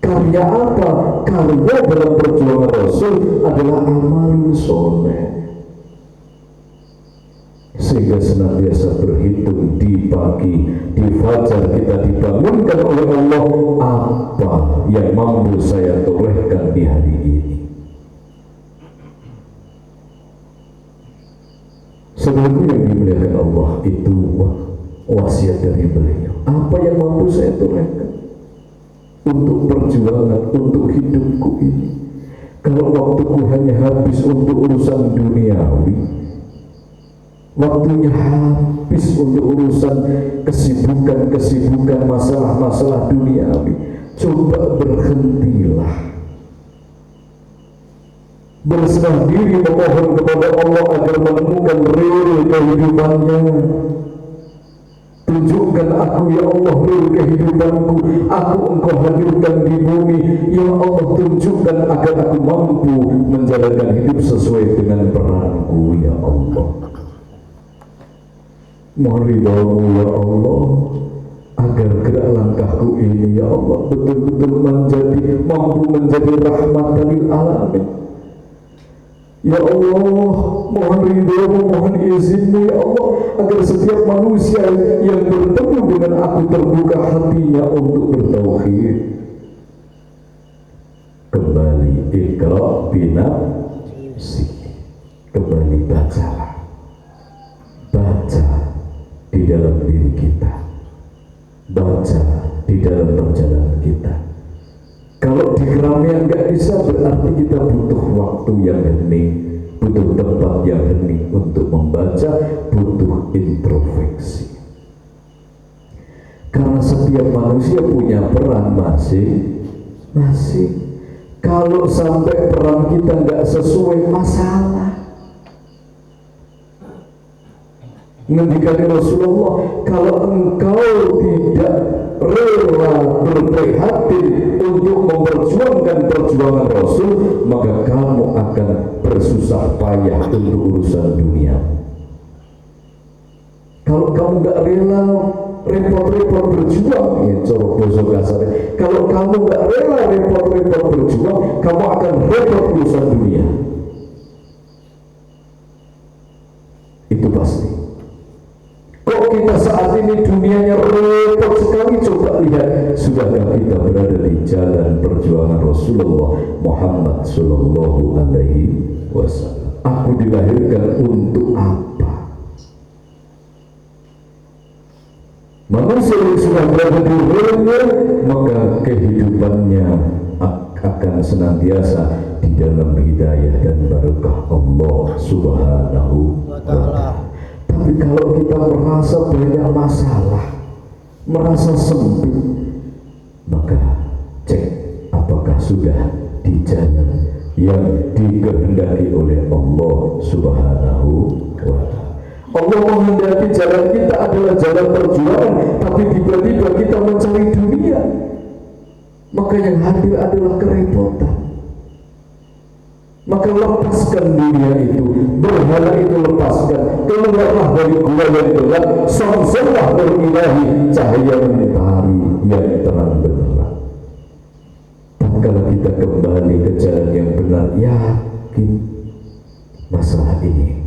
Karya apa? Karya dalam perjuangan Rasul adalah amal soleh, sehingga senantiasa berhitung di pagi, di fajar kita dibangunkan oleh Allah, apa yang mampu saya torehkan di hari ini. Saudaraku yang dimuliakan Allah, itu wasiat dari beliau. Apa yang mampu saya torehkan untuk perjuangan, untuk hidupku ini? Kalau waktuku hanya habis untuk urusan duniawi, waktunya habis untuk urusan kesibukan masalah-masalah duniawi, coba berhentilah, berserah diri memohon kepada Allah agar menemukan real kehidupannya. Tunjukkan aku ya Allah real kehidupanku, aku Engkau hadirkan di bumi, ya Allah tunjukkan agar aku mampu menjalankan hidup sesuai dengan peranku ya Allah. Mohon ridhamu ya Allah, agar gerak langkahku ini ya Allah betul-betul mampu menjadi rahmatan lil alamin. Ya Allah, mohon ridhamu, mohon izinmu ya Allah, agar setiap manusia yang bertemu dengan aku terbuka hatinya untuk bertauhid. Kembali ikra binafsi, kembali bacalah, baca di dalam diri kita, baca di dalam perjalanan kita. Kalau di keramaian nggak bisa, berarti kita butuh waktu yang hening, butuh tempat yang hening untuk membaca, butuh introspeksi. Karena setiap manusia punya peran masing-masing. Kalau sampai peran kita nggak sesuai, masalah. Ngendikane Rasulullah, kalau engkau tidak rela berprihatin untuk memperjuangkan perjuangan Rasul, maka kamu akan bersusah payah untuk urusan dunia. Kalau kamu gak rela repot-repot berjuang, ya cara basa kasarnya, kalau kamu gak rela repot-repot berjuang, kamu akan repot urusan dunia. Itu pasti. Kok kita saat ini dunianya repot sekali? Coba lihat, sudahkah kita berada di jalan perjuangan Rasulullah Muhammad Sallallahu Alaihi wasallam. Aku dilahirkan untuk apa? Manusia yang sudah berada di dunia, maka kehidupannya akan senantiasa di dalam hidayah dan barokah Allah Subhanahu wa Ta'ala. Tapi kalau kita merasa banyak masalah, merasa sempit, maka cek apakah sudah di jalan yang dikehendaki oleh Allah Subhanahu wa Ta'ala. Allah menghendaki jalan kita adalah jalan perjuangan, tapi tiba-tiba kita mencari dunia, maka yang hadir adalah kerepotan. Maka lepaskan dunia itu, berhala itu lepaskan, keluarlah dari gua yang gelap, samsunglah nur ilahi, cahaya mentari yang terang benderang. Dan kalau kita kembali ke jalan yang benar, yakin masalah ini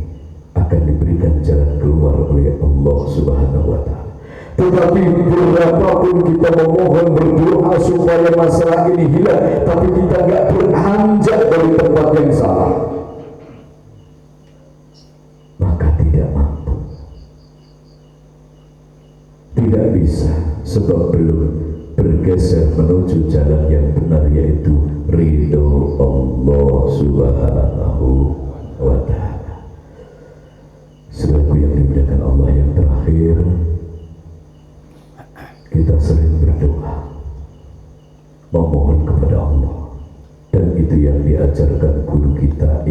akan diberikan jalan keluar oleh Allah Subhanahu wa Ta'ala. Tetapi berapapun kita memohon, berdoa supaya masalah ini hilang, tapi kita nggak beranjak dari tempat yang salah, maka tidak mampu, tidak bisa, sebab belum bergeser menuju jalan yang benar, yaitu ridho Allah Subhanahu wa Ta'ala. Selaku yang dimuliakan Allah, yang terakhir, kita sering berdoa, memohon kepada Allah, dan itu yang diajarkan guru kita,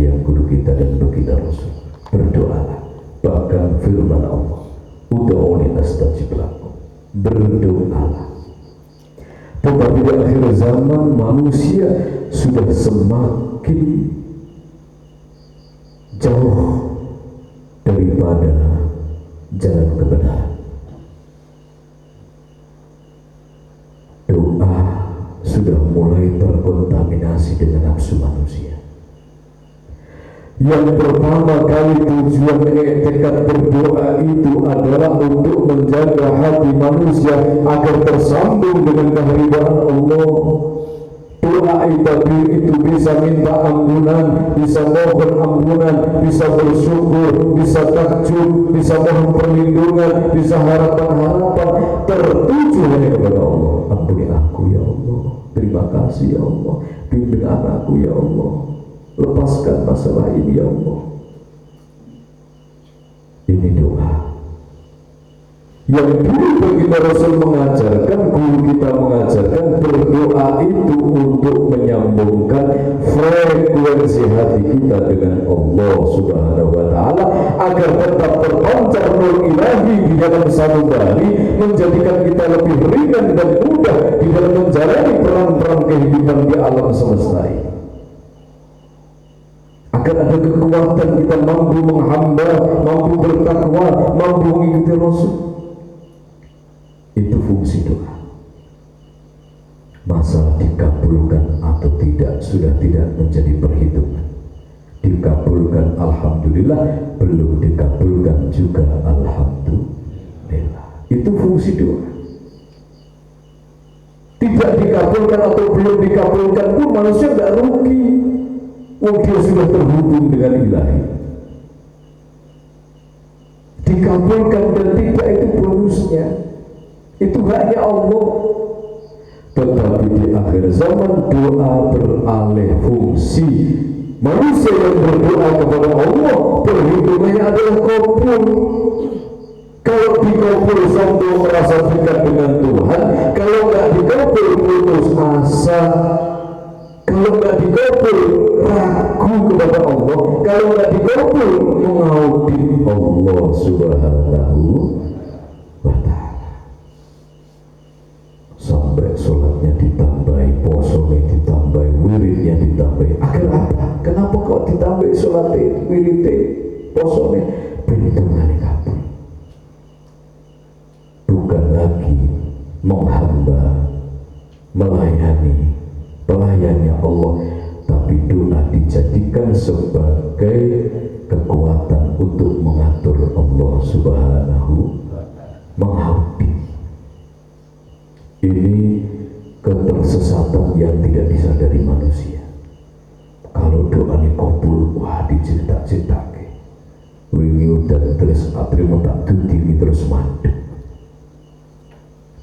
dan baginda Rasul. Berdoalah, bahkan firman Allah, ud'uuni astajib lakum, berdoalah. Tetapi di akhir zaman manusia sudah semakin jauh daripada jalan kebenaran. Doa sudah mulai terkontaminasi dengan nafsu manusia. Yang pertama kali tujuan tekad berdoa itu adalah untuk menjaga hati manusia agar tersambung dengan keridhaan Allah. Doa itu bisa minta ampunan, bisa mohon ampunan, bisa bersyukur, bisa takjub, bisa mohon perlindungan, bisa harapan-harapan, tertuju hanya kepada Allah. Ampuni aku ya Allah, terima kasih ya Allah, bimbing anakku ya Allah, lepaskan masalah ini ya Allah. Ini doa yang dulu baginda Rasul mengajarkan, guru kita mengajarkan, berdoa itu untuk menyambungkan frekuensi hati kita dengan Allah Subhanahu wa Ta'ala, agar tetap terpancar nur ilahi di dalam sanubari, menjadikan kita lebih ringan dan mudah di dalam menjalani peran-peran kehidupan di alam semesta ini, agar ada kekuatan kita mampu menghamba, mampu bertakwa, mampu mengikuti Rasul. Itu fungsi doa. Masalah dikabulkan atau tidak sudah tidak menjadi perhitungan. Dikabulkan alhamdulillah, belum dikabulkan juga alhamdulillah. Itu fungsi doa. Tidak dikabulkan atau belum dikabulkan pun manusia tidak rugi. Dia sudah terhubung dengan ilahi. Dikabulkan dan tidak, itu bonusnya. Itu haknya Allah. Tetapi di akhir zaman doa beralih fungsi. Manusia yang berdoa kepada Allah, perhitungannya adalah kabul. Kalau dikabul sampai merasa dekat dengan Tuhan, kalau nggak dikabul putus asa, kalau nggak dikabul ragu kepada Allah, kalau nggak dikabul mengaudit Allah Subhanahu wa Ta'ala. Sampai sholatnya ditambahi, posongnya ditambahi, wiridnya ditambahi. Agar apa? Kenapa kok ditambahi sholatnya, wiridnya, posongnya? Perhitungannya kabur. Bukan lagi menghamba, melayani pelayannya Allah, tapi doa dijadikan sebagai kekuatan untuk mengatur Allah Subhanahu, mengaudit. Ini ketersesatan yang tidak disadari manusia. Kalau doa ini kabul, wah dicetak-cetake. Wingi udan terus atrimo tak dudini terus mandek.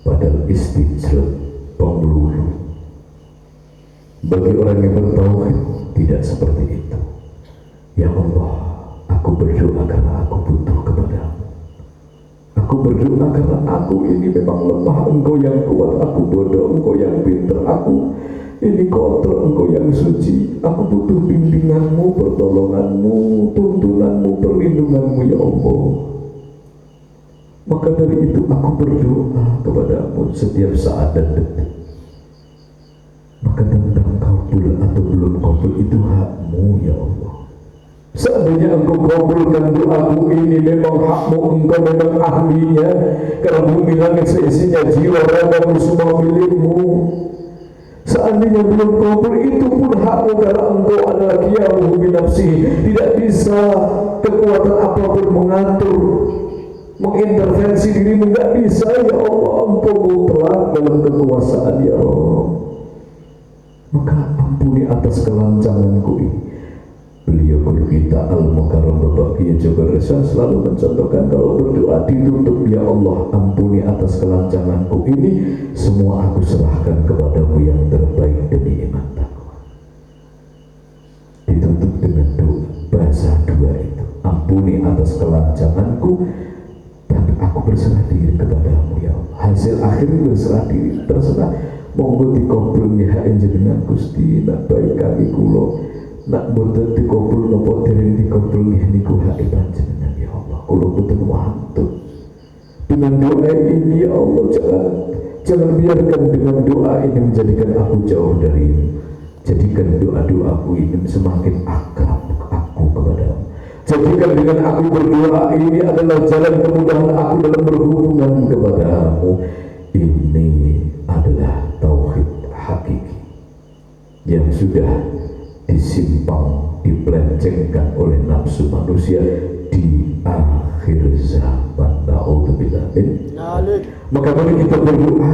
Padahal istijlab penglulu. Bagi orang yang bertauhid tidak seperti itu. Ya Allah, aku berdoa karena aku butuh kepadamu. Aku berdoa karena aku ini memang lemah, Engkau yang kuat, aku bodoh, Engkau yang pintar, aku ini kotor, Engkau yang suci. Aku butuh bimbinganmu, pertolonganmu, tuntunanmu, perlindunganmu ya Allah. Maka dari itu aku berdoa kepadamu setiap saat dan detik. Maka tentang kabul atau belum kabul itu hakmu ya Allah. Seandainya Engkau kabulkan doaku ini, memang hakmu, Engkau memang ahlinya. Karena bumi langit seisinya, jiwa ragamu semua milikmu. Seandainya belum kabul, itu pun hakmu, karena Engkau adalah qiyamuhu binafsi. Tidak bisa kekuatan apapun mengatur, mengintervensi dirimu, tidak bisa ya Allah. Engkau mutlak dalam kekuasaan ya Allah. Maka ampuni atas kelancanganku ini. Beliau guru kita Al-Mukarram Bapak Kiai Jogor Resa selalu mencontohkan kalau berdoa ditutup, ya Allah ampuni atas kelancanganku ini, semua aku serahkan kepadamu yang terbaik demi iman takwa. Ditutup dengan doa, bahasa dua itu, ampuni atas kelancanganku dan aku berserah diri kepadamu ya Allah. Hasil akhir berserah diri, terserah monggo dikabul ya jenengan Gusti, nak baik kali kula. Nak boten dikabul napa dereng dikabul nggih niku hak panjenengan ya Allah. Kula boten wantun. Dengan doa ini ya Allah, jangan biarkan dengan doa ini menjadikan aku jauh darimu. Jadikan doa-doaku ini semakin akrab aku kepadamu. Jadikan dengan aku berdoa ini adalah jalan kemudahan aku dalam berhubungan kepadamu. Ini adalah tauhid hakiki yang sudah disimpang, dipelencengkan oleh nafsu manusia di akhir zaman. Na'udzubillah min. Maka mari kita berdoa,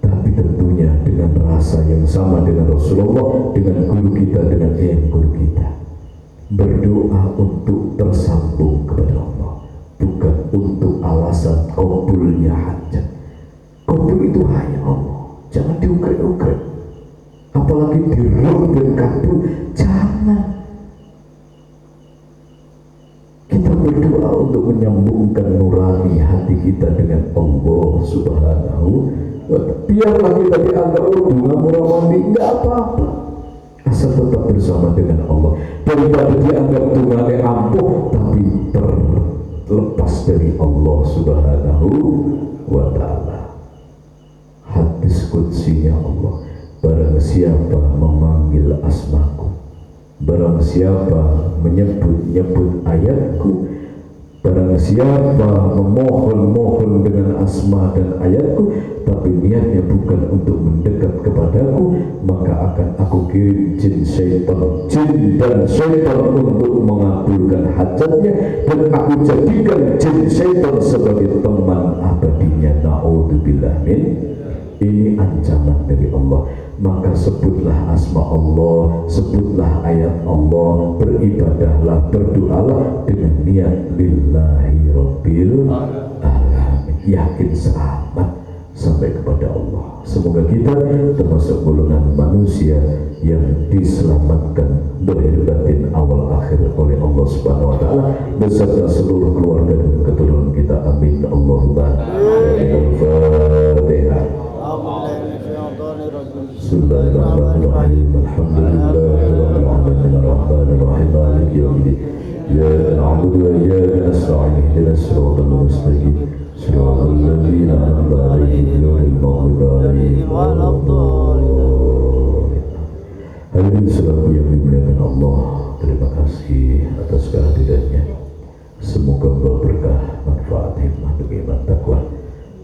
tapi tentunya dengan rasa yang sama dengan Rasulullah, dengan guru kita, dengan yang guru kita. Berdoa untuk tersambung kepada Allah, bukan untuk alasan kabulnya hajat. Kabul itu hanya Allah, jangan diukrek-ukrek. Apalagi diruk dan kabul, jangan. Kita berdoa untuk menyambungkan nurani hati kita dengan Allah Subhanahu wa ta'ala. Biarlah kita dianggap dunga murah mandi, tidak apa-apa, asal tetap bersama dengan Allah. Daripada dianggap dungane ampuh tapi terlepas dari Allah Subhanahu wa ta'ala. Hadis qudsinya Allah, barang siapa memanggil asmaku, barang siapa menyebut-nyebut ayatku, barang siapa memohon-mohon dengan asma dan ayatku, tapi niatnya bukan untuk mendekat kepadaku, maka akan aku kirim jin dan syaitan untuk mengabulkan hajatnya, dan aku jadikan jin syaitan sebagai teman abadinya. Na'udzubillah min. Ini ancaman dari Allah. Maka sebutlah asma Allah, sebutlah ayat Allah, beribadahlah, berdoalah dengan niat lillahi rabbil alamin, yakin selamat sampai kepada Allah. Semoga kita termasuk golongan manusia yang diselamatkan lahir batin awal akhir oleh Allah Subhanahu wa ta'ala beserta seluruh keluarga dan keturunan kita. Amin. Allahumma al-Fatihah. Bismillahirrahmanirrahim. Alhamdulillahirabbil alamin arrahmanir rahim maliki yaumiddin. Iyyaka na'budu wa iyyaka nasta'in ihdinas siratal mustaqim siratal ladzina an'amta 'alaihim ghairil maghdubi 'alaihim waladdallin. Hadirin selaku yang dimuliakan Allah, terima kasih atas kehadirannya. Semoga berkah, manfaat, hikmah demi iman takwa.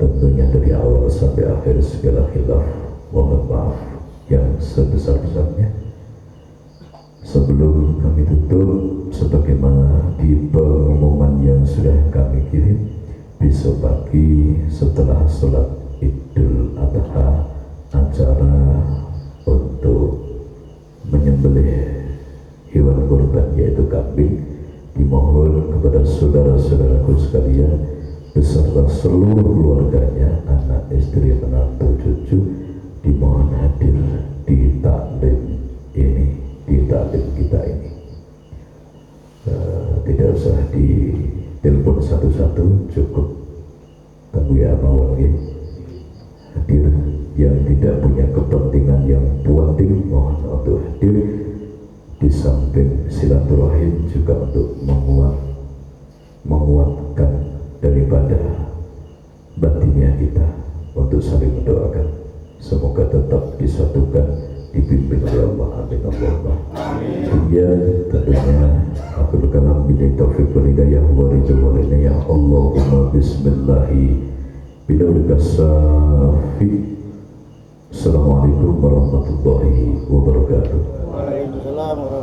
Tentunya dari awal sampai akhir segala khilaf mohon maaf yang sebesar-besarnya. Sebelum kami tutup, sebagaimana di pengumuman yang sudah kami kirim, besok pagi setelah sholat Idul Adha, acara untuk menyembelih hewan yaitu kambing, dimohon kepada saudara-saudaraku sekalian beserta seluruh keluarganya, anak, istri, menantu, cucu, dimohon hadir di taklim ini, di taklim kita ini. Tidak usah ditelepon satu-satu, cukup Tabu ya mawon hadir. Yang tidak punya kepentingan yang penting mohon untuk hadir. Di samping silaturahim juga untuk menguatkan daripada batinnya kita untuk saling mendoakan. Semoga tetap disatukan, dipimpin oleh Allah. Amin Allahumma. Ya tentunya aku berkalam bila taufiq wal hidayah wa ridwan ya Allahumma bismillahi bila safi. Assalamualaikum warahmatullahi wabarakatuh. Waalaikumsalam warahmatullahi wabarakatuh.